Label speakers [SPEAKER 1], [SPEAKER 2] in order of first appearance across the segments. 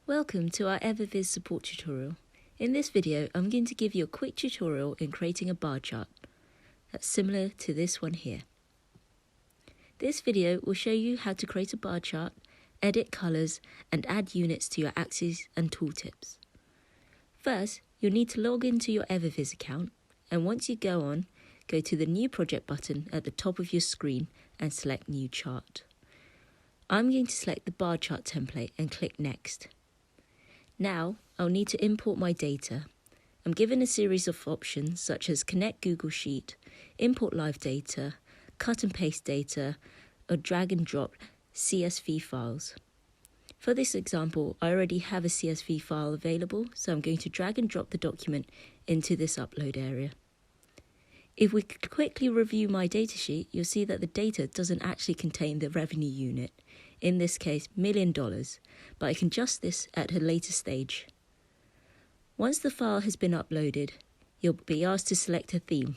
[SPEAKER 1] Welcome to our everviz support tutorial. In this video, I'm going to give you a quick tutorial in creating a bar chart that's similar to this one here. This video will show you how to create a bar chart, edit colors, and add units to your axes and tooltips. First, you'll need to log into your everviz account, and once you go to the New Project button at the top of your screen and select New Chart. I'm going to select the bar chart template and click Next. Now, I'll need to import my data. I'm given a series of options such as Connect Google Sheet, Import Live Data, Cut and Paste Data, or Drag and Drop CSV files. For this example, I already have a CSV file available, so I'm going to drag and drop the document into this upload area. If we quickly review my datasheet, you'll see that the data doesn't actually contain the revenue unit, in this case $1 million, but I can adjust this at a later stage. Once the file has been uploaded, you'll be asked to select a theme.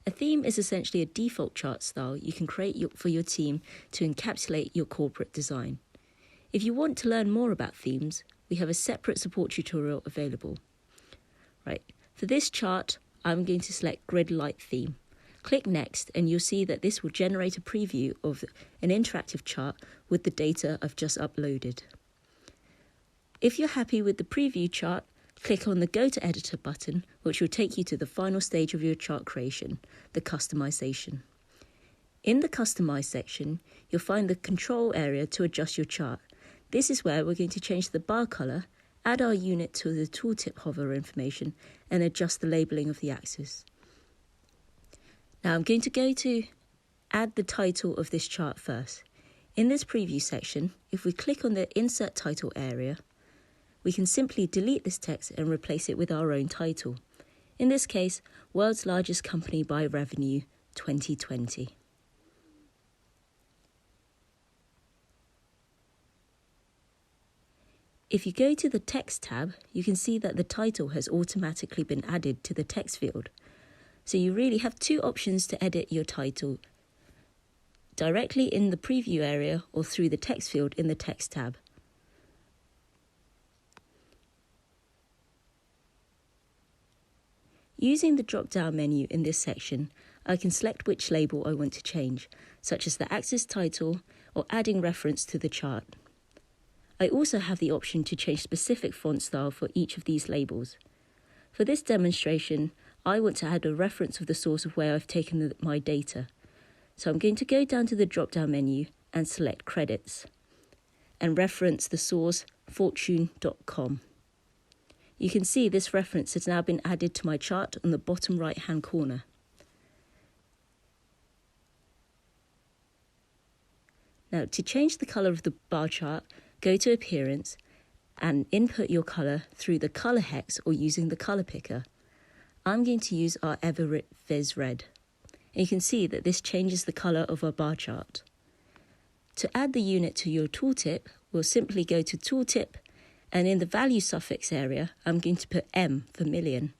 [SPEAKER 1] A theme is essentially a default chart style you can create for your team to encapsulate your corporate design. If you want to learn more about themes, we have a separate support tutorial available. For this chart, I'm going to select Grid Light Theme. Click Next and you'll see that this will generate a preview of an interactive chart with the data I've just uploaded. If you're happy with the preview chart, click on the Go to Editor button, which will take you to the final stage of your chart creation, the customization. In the Customize section, you'll find the control area to adjust your chart. This is where we're going to change the bar color, add our unit to the tooltip hover information, and adjust the labeling of the axis. Now I'm going to go to add the title of this chart first. In this preview section, if we click on the Insert Title area, we can simply delete this text and replace it with our own title. In this case, World's Largest Company by Revenue 2020. If you go to the Text tab, you can see that the title has automatically been added to the text field. So you really have two options to edit your title, directly in the preview area or through the text field in the Text tab. Using the drop-down menu in this section, I can select which label I want to change, such as the axis title or adding reference to the chart. I also have the option to change specific font style for each of these labels. For this demonstration, I want to add a reference of the source of where I've taken my data. So I'm going to go down to the drop-down menu and select Credits and reference the source fortune.com. You can see this reference has now been added to my chart on the bottom right-hand corner. Now, to change the color of the bar chart, go to Appearance and input your color through the color hex or using the color picker. I'm going to use our everviz red. And you can see that this changes the color of our bar chart. To add the unit to your tooltip, we'll simply go to Tooltip, and in the value suffix area, I'm going to put M for million.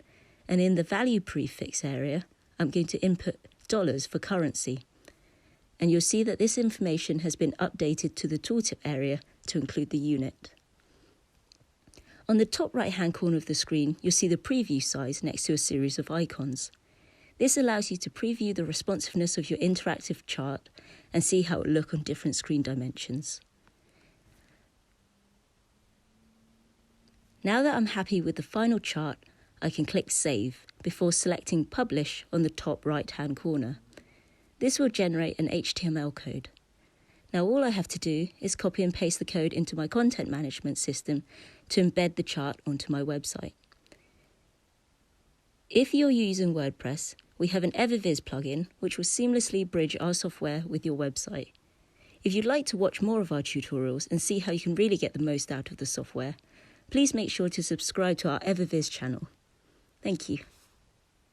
[SPEAKER 1] And in the value prefix area, I'm going to input dollars for currency. And you'll see that this information has been updated to the tooltip area to include the unit. On the top right-hand corner of the screen, you'll see the preview size next to a series of icons. This allows you to preview the responsiveness of your interactive chart and see how it will look on different screen dimensions. Now that I'm happy with the final chart, I can click Save before selecting Publish on the top right-hand corner. This will generate an HTML code. Now all I have to do is copy and paste the code into my content management system to embed the chart onto my website. If you're using WordPress, we have an everviz plugin which will seamlessly bridge our software with your website. If you'd like to watch more of our tutorials and see how you can really get the most out of the software, please make sure to subscribe to our everviz channel. Thank you.